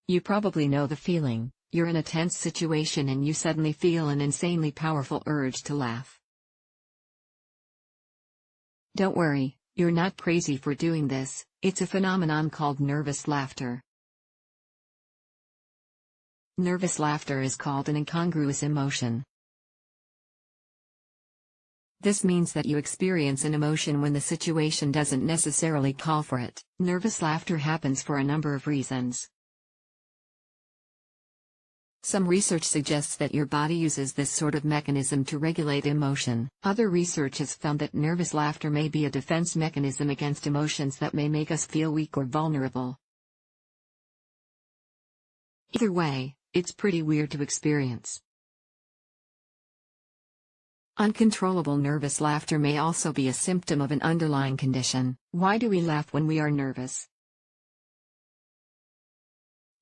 You probably know the feeling. You're in a tense situation and you suddenly feel an insanely powerful urge to laugh. Don't worry, you're not crazy for doing this. It's a phenomenon called nervous laughter. Nervous laughter is called an incongruous emotion. This means that you experience an emotion when the situation doesn't necessarily call for it. Nervous laughter happens for a number of reasons. Some research suggests that your body uses this sort of mechanism to regulate emotion. Other research has found that nervous laughter may be a defense mechanism against emotions that may make us feel weak or vulnerable. Either way, it's pretty weird to experience. Uncontrollable nervous laughter may also be a symptom of an underlying condition. Why do we laugh when we are nervous?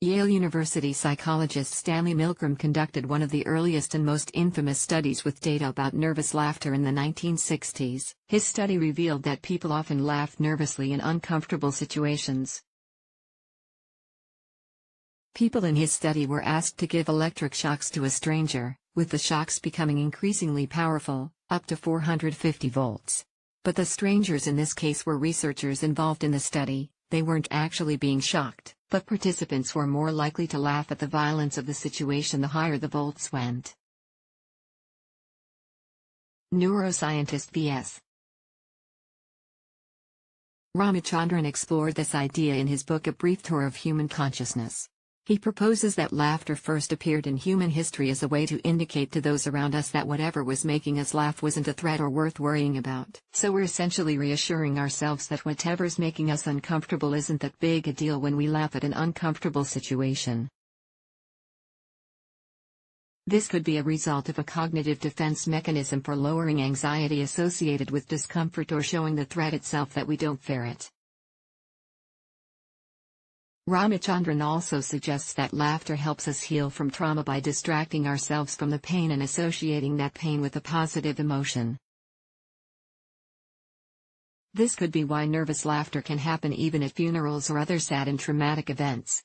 Yale University psychologist Stanley Milgram conducted one of the earliest and most infamous studies with data about nervous laughter in the 1960s. His study revealed that people often laughed nervously in uncomfortable situations. People in his study were asked to give electric shocks to a stranger, with the shocks becoming increasingly powerful, up to 450 volts. But the strangers in this case were researchers involved in the study. They weren't actually being shocked, but participants were more likely to laugh at the violence of the situation the higher the volts went. Neuroscientist V.S. Ramachandran explored this idea in his book A Brief Tour of Human Consciousness. He proposes that laughter first appeared in human history as a way to indicate to those around us that whatever was making us laugh wasn't a threat or worth worrying about. So we're essentially reassuring ourselves that whatever's making us uncomfortable isn't that big a deal when we laugh at an uncomfortable situation. This could be a result of a cognitive defense mechanism for lowering anxiety associated with discomfort or showing the threat itself that we don't fear it. Ramachandran also suggests that laughter helps us heal from trauma by distracting ourselves from the pain and associating that pain with a positive emotion. This could be why nervous laughter can happen even at funerals or other sad and traumatic events.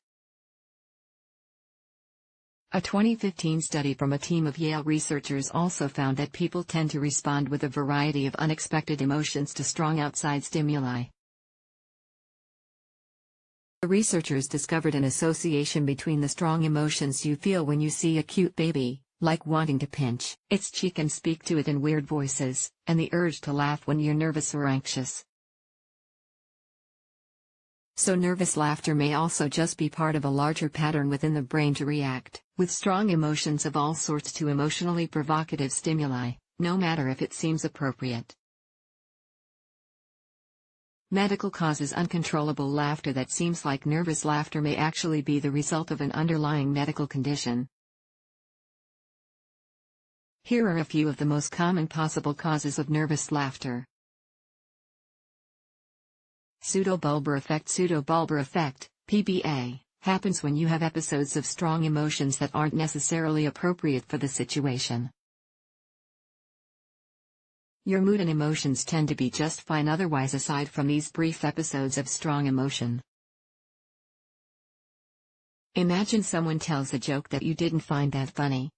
A 2015 study from a team of Yale researchers also found that people tend to respond with a variety of unexpected emotions to strong outside stimuli. The researchers discovered an association between the strong emotions you feel when you see a cute baby, like wanting to pinch its cheek and speak to it in weird voices, and the urge to laugh when you're nervous or anxious. So nervous laughter may also just be part of a larger pattern within the brain to react with strong emotions of all sorts to emotionally provocative stimuli, no matter if it seems appropriate. Medical causes uncontrollable laughter that seems like nervous laughter may actually be the result of an underlying medical condition. Here are a few of the most common possible causes of nervous laughter. Pseudobulbar effect. Pseudobulbar effect, PBA, happens when you have episodes of strong emotions that aren't necessarily appropriate for the situation. Your mood and emotions tend to be just fine otherwise aside from these brief episodes of strong emotion. Imagine someone tells a joke that you didn't find that funny.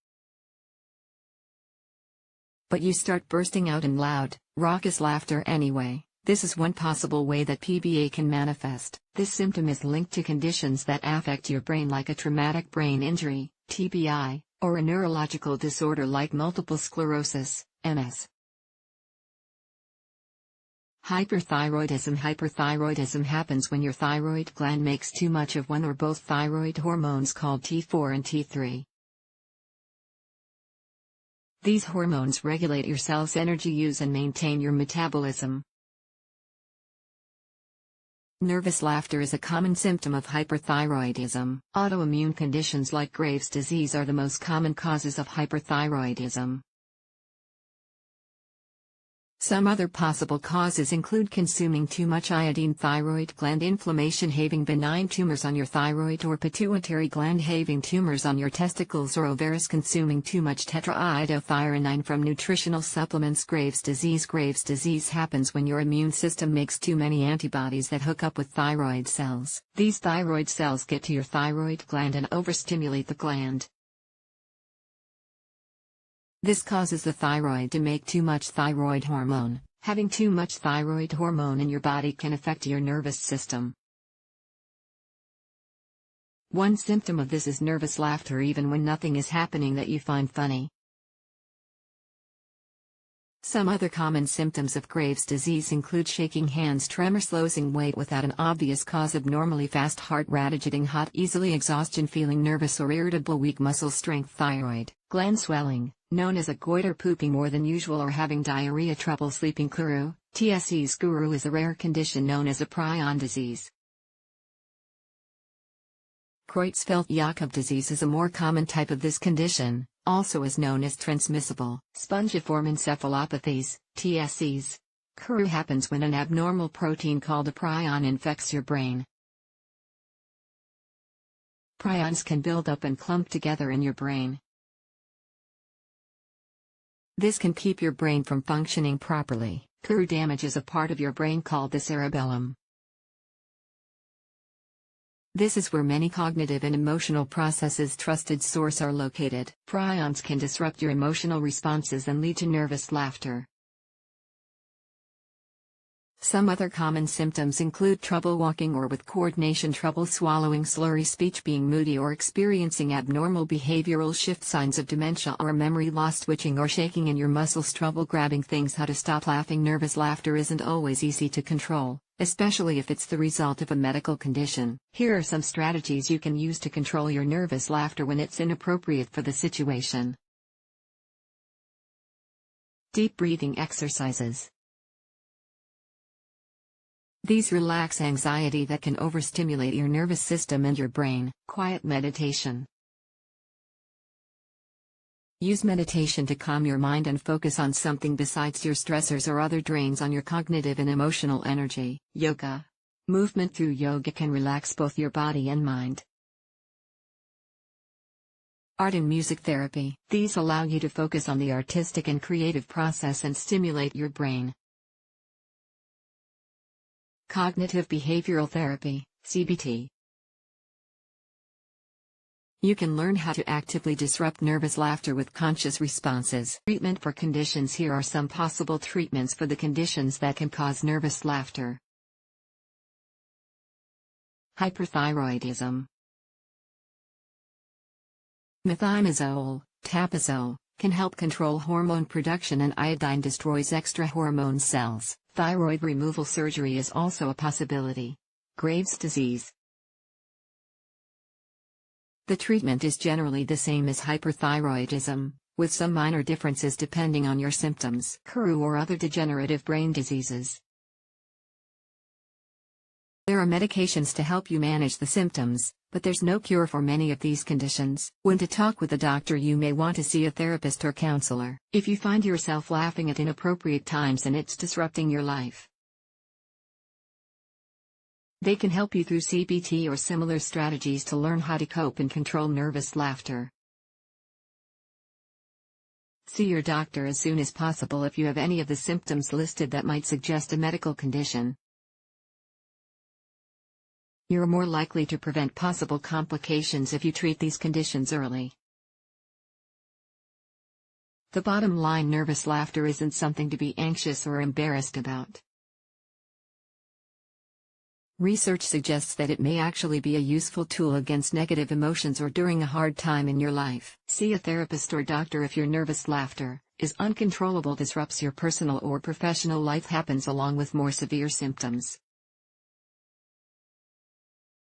But you start bursting out in loud, raucous laughter anyway. This is one possible way that PBA can manifest. This symptom is linked to conditions that affect your brain like a traumatic brain injury, TBI, or a neurological disorder like multiple sclerosis, MS. Hyperthyroidism. Hyperthyroidism happens when your thyroid gland makes too much of one or both thyroid hormones called T4 and T3. These hormones regulate your cell's energy use and maintain your metabolism. Nervous laughter is a common symptom of hyperthyroidism. Autoimmune conditions like Graves' disease are the most common causes of hyperthyroidism. Some other possible causes include consuming too much iodine, thyroid gland inflammation, having benign tumors on your thyroid or pituitary gland, having tumors on your testicles or ovaries, consuming too much tetraiodothyronine from nutritional supplements. Graves' disease. Graves' disease happens when your immune system makes too many antibodies that hook up with thyroid cells. These thyroid cells get to your thyroid gland and overstimulate the gland. This causes the thyroid to make too much thyroid hormone. Having too much thyroid hormone in your body can affect your nervous system. One symptom of this is nervous laughter, even when nothing is happening that you find funny. Some other common symptoms of Graves' disease include shaking hands, tremors, losing weight without an obvious cause, abnormally fast heart rate, getting hot easily, exhaustion, feeling nervous or irritable, weak muscle strength, thyroid gland swelling, known as a goiter, pooping more than usual or having diarrhea, trouble sleeping. Kuru, TSE's Kuru is a rare condition known as a prion disease. Creutzfeldt-Jakob disease is a more common type of this condition, also is known as transmissible spongiform encephalopathies, TSEs. Kuru happens when an abnormal protein called a prion infects your brain. Prions can build up and clump together in your brain. This can keep your brain from functioning properly. Kuru damages a part of your brain called the cerebellum. This is where many cognitive and emotional processes' trusted source are located. Prions can disrupt your emotional responses and lead to nervous laughter. Some other common symptoms include trouble walking or with coordination, trouble swallowing, slurry speech, being moody or experiencing abnormal behavioral shift, signs of dementia or memory loss, twitching or shaking in your muscles, trouble grabbing things. How to stop laughing. Nervous laughter isn't always easy to control, especially if it's the result of a medical condition. Here are some strategies you can use to control your nervous laughter when it's inappropriate for the situation. Deep breathing exercises. These relax anxiety that can overstimulate your nervous system and your brain. Quiet meditation. Use meditation to calm your mind and focus on something besides your stressors or other drains on your cognitive and emotional energy. Yoga. Movement through yoga can relax both your body and mind. Art and music therapy. These allow you to focus on the artistic and creative process and stimulate your brain. Cognitive behavioral therapy, CBT. You can learn how to actively disrupt nervous laughter with conscious responses. Treatment for conditions. Here are some possible treatments for the conditions that can cause nervous laughter. Hyperthyroidism. Methimazole, Tapazole, can help control hormone production, and iodine destroys extra hormone cells. Thyroid removal surgery is also a possibility. Graves' disease. The treatment is generally the same as hyperthyroidism, with some minor differences depending on your symptoms. Kuru or other degenerative brain diseases. There are medications to help you manage the symptoms, but there's no cure for many of these conditions. When to talk with a doctor, you may want to see a therapist or counselor if you find yourself laughing at inappropriate times and it's disrupting your life. They can help you through CBT or similar strategies to learn how to cope and control nervous laughter. See your doctor as soon as possible if you have any of the symptoms listed that might suggest a medical condition. You're more likely to prevent possible complications if you treat these conditions early. The bottom line: nervous laughter isn't something to be anxious or embarrassed about. Research suggests that it may actually be a useful tool against negative emotions or during a hard time in your life. See a therapist or doctor if your nervous laughter is uncontrollable, disrupts your personal or professional life, happens along with more severe symptoms.